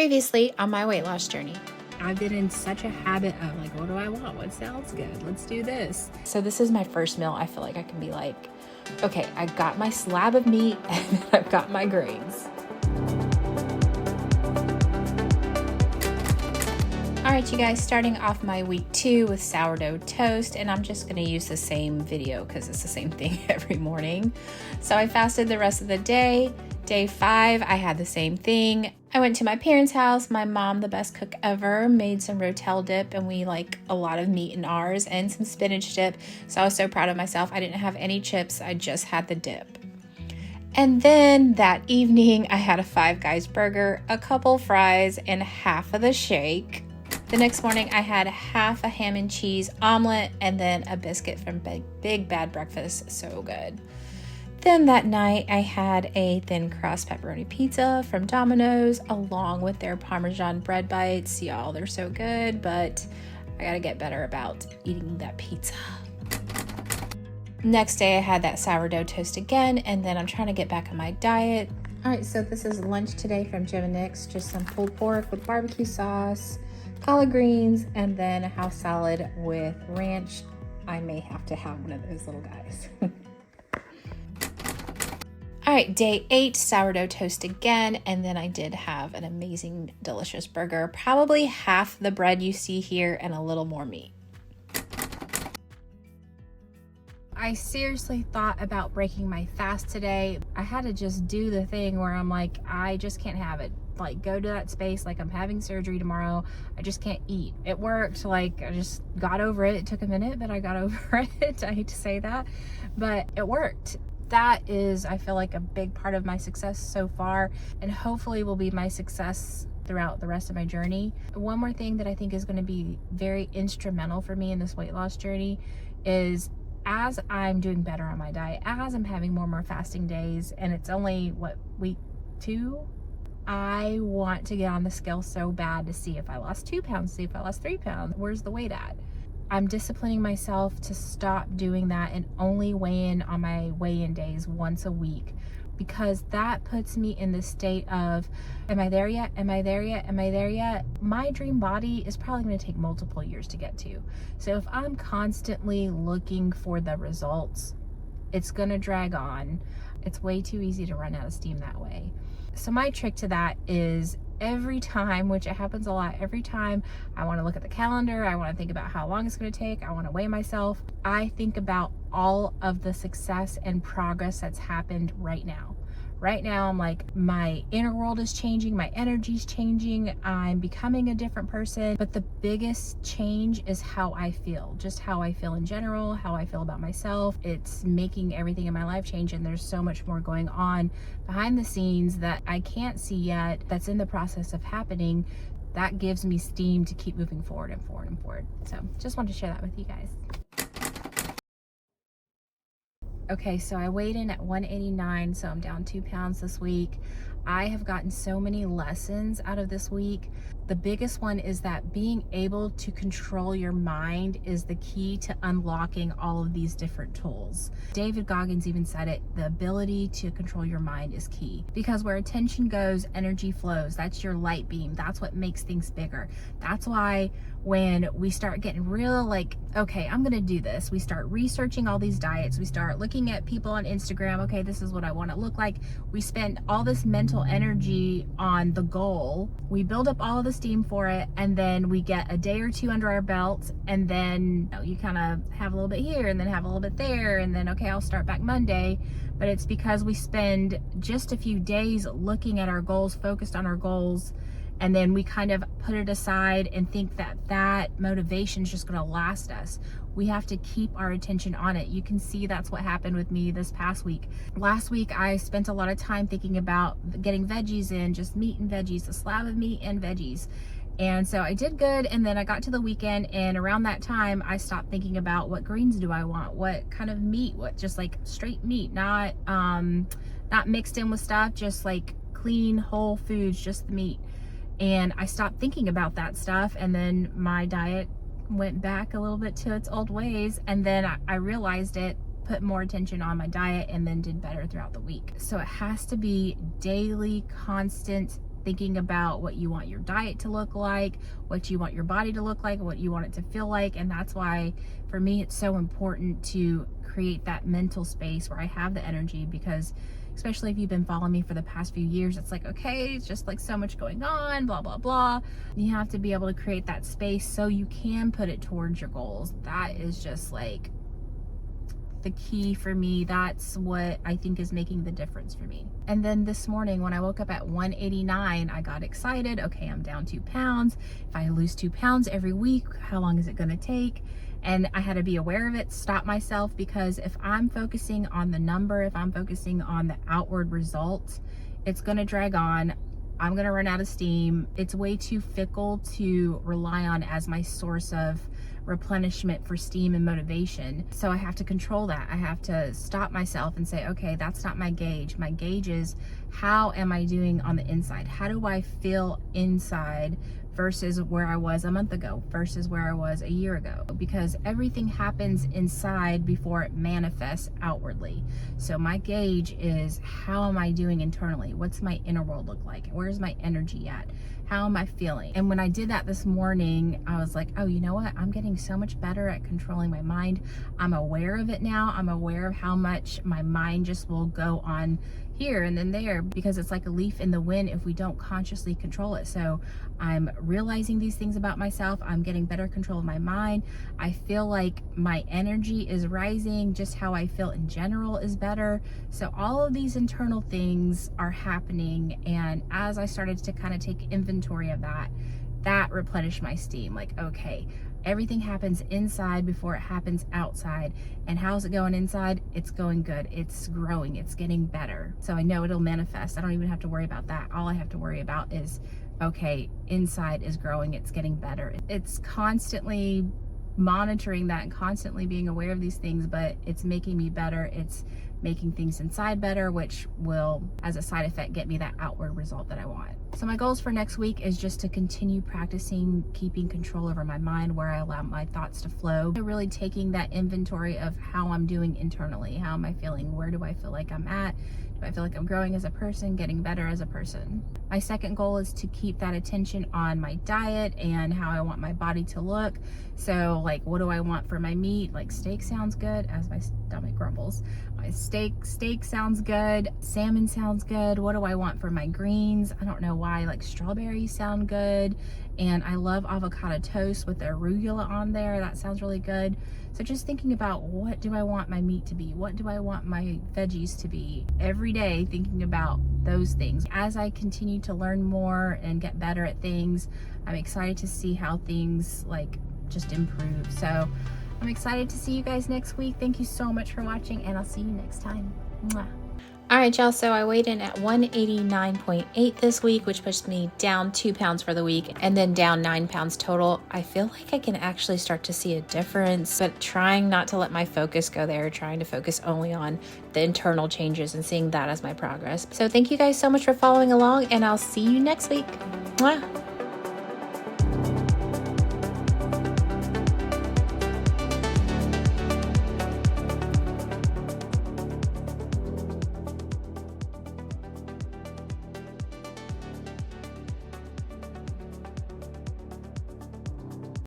Previously on my weight loss journey. I've been in such a habit of like, what do I want? What sounds good? Let's do this. So this is my first meal. I feel like I can be like, okay, I got my slab of meat and I've got my grains. All right, you guys, starting off my week 2 with sourdough toast, and I'm just gonna use the same video because it's the same thing every morning. So I fasted the rest of the day. Day 5, I had the same thing. I went to my parents' house. My mom, the best cook ever, made some rotel dip, and we like a lot of meat in ours and some spinach dip. So I was so proud of myself. I didn't have any chips. I just had the dip. And then that evening, I had a Five Guys burger, a couple fries, and half of the shake. The next morning, I had half a ham and cheese omelet and then a biscuit from Big Bad Breakfast. So good. Then that night, I had a thin crust pepperoni pizza from Domino's along with their Parmesan bread bites. Y'all, they're so good, but I gotta get better about eating that pizza. Next day, I had that sourdough toast again, and then I'm trying to get back on my diet. All right, so this is lunch today from Jim and Nick's. Just some pulled pork with barbecue sauce, collard greens, and then a house salad with ranch. I may have to have one of those little guys. All right, day 8, sourdough toast again, and then I did have an amazing, delicious burger. Probably half the bread you see here and a little more meat. I seriously thought about breaking my fast today. I had to just do the thing where I'm like, I just can't have it. Like, go to that space like I'm having surgery tomorrow. I just can't eat. It worked. Like, I just got over it. It took a minute, but I got over it. I hate to say that, but it worked. That is, I feel like, a big part of my success so far, and hopefully will be my success throughout the rest of my journey. One more thing that I think is going to be very instrumental for me in this weight loss journey is, as I'm doing better on my diet, as I'm having more and more fasting days, and it's only, week 2? I want to get on the scale so bad to see if I lost 2 pounds, see if I lost 3 pounds. Where's the weight at? I'm disciplining myself to stop doing that and only weigh in on my weigh-in days once a week, because that puts me in the state of, am I there yet? Am I there yet? Am I there yet? My dream body is probably going to take multiple years to get to. So if I'm constantly looking for the results, it's going to drag on. It's way too easy to run out of steam that way. So my trick to that is, every time, which it happens a lot, every time I want to look at the calendar, I want to think about how long it's going to take, I want to weigh myself, I think about all of the success and progress that's happened right now. Right now, I'm like, my inner world is changing, my energy's changing, I'm becoming a different person, but the biggest change is how I feel, just how I feel in general, how I feel about myself. It's making everything in my life change, and there's so much more going on behind the scenes that I can't see yet, that's in the process of happening. That gives me steam to keep moving forward and forward and forward. So just wanted to share that with you guys. Okay, so I weighed in at 189, so I'm down 2 pounds this week. I have gotten so many lessons out of this week. The biggest one is that being able to control your mind is the key to unlocking all of these different tools. David Goggins even said it, the ability to control your mind is key, because where attention goes, energy flows. That's your light beam. That's what makes things bigger. That's why when we start getting real, like, okay, I'm gonna do this, we start researching all these diets, we start looking at people on Instagram, okay, this is what I want to look like. We spend all this mental energy on the goal, we build up all of the steam for it, and then we get a day or two under our belt, and then you kind of have a little bit here and then have a little bit there, and then okay, I'll start back Monday. But it's because we spend just a few days looking at our goals, focused on our goals, and then we kind of put it aside and think that that motivation is just going to last us. We have to keep our attention on it. You can see that's what happened with me this past week. Last week, I spent a lot of time thinking about getting veggies in, just meat and veggies, a slab of meat and veggies. And so I did good, and then I got to the weekend, and around that time, I stopped thinking about what greens do I want, what kind of meat, what, just like straight meat, not mixed in with stuff, just like clean, whole foods, just the meat. And I stopped thinking about that stuff, and then my diet went back a little bit to its old ways, and then I realized it, put more attention on my diet, and then did better throughout the week. So it has to be daily, constant thinking about what you want your diet to look like, what you want your body to look like, what you want it to feel like. And that's why for me it's so important to create that mental space where I have the energy, because especially if you've been following me for the past few years, it's like, okay, it's just like so much going on, blah, blah, blah. You have to be able to create that space so you can put it towards your goals. That is just like the key for me. That's what I think is making the difference for me. And then this morning when I woke up at 189, I got excited. Okay, I'm down 2 pounds. If I lose 2 pounds every week, how long is it going to take? And I had to be aware of it, stop myself, because if I'm focusing on the number, if I'm focusing on the outward results, it's going to drag on. I'm going to run out of steam. It's way too fickle to rely on as my source of replenishment for steam and motivation. So I have to control that. I have to stop myself and say, okay, that's not my gauge. My gauge is, how am I doing on the inside? How do I feel inside versus where I was a month ago, versus where I was a year ago? Because everything happens inside before it manifests outwardly. So my gauge is, how am I doing internally? What's my inner world look like? Where's my energy at? How am I feeling? And when I did that this morning, I was like, oh, you know what? I'm getting so much better at controlling my mind. I'm aware of it now. I'm aware of how much my mind just will go on here and then there, because it's like a leaf in the wind if we don't consciously control it. So I'm realizing these things about myself. I'm getting better control of my mind. I feel like my energy is rising. Just how I feel in general is better. So all of these internal things are happening. And as I started to kind of take inventory of that, that replenished my steam. Like, okay, everything happens inside before it happens outside. And how's it going inside? It's going good. It's growing. It's getting better. So I know it'll manifest. I don't even have to worry about that. All I have to worry about is, okay, inside is growing. It's getting better. It's constantly monitoring that and constantly being aware of these things, but it's making me better. It's making things inside better, which will, as a side effect, get me that outward result that I want. So my goals for next week is just to continue practicing keeping control over my mind, where I allow my thoughts to flow. Really taking that inventory of how I'm doing internally. How am I feeling? Where do I feel like I'm at? Do I feel like I'm growing as a person, getting better as a person? My second goal is to keep that attention on my diet and how I want my body to look. So like, what do I want for my meat? Like, steak sounds good, as my stomach grumbles. My steak sounds good. Salmon sounds good. What do I want for my greens? I don't know why, like strawberries sound good. And I love avocado toast with the arugula on there. That sounds really good. So just thinking about, what do I want my meat to be? What do I want my veggies to be? Every day thinking about those things. As I continue to learn more and get better at things, I'm excited to see how things like just improve. So I'm excited to see you guys next week. Thank you so much for watching, and I'll see you next time. Mwah. All right, y'all, so I weighed in at 189.8 this week, which pushed me down 2 pounds for the week and then down 9 pounds total. I feel like I can actually start to see a difference, but trying not to let my focus go there, trying to focus only on the internal changes and seeing that as my progress. So thank you guys so much for following along, and I'll see you next week. Mwah.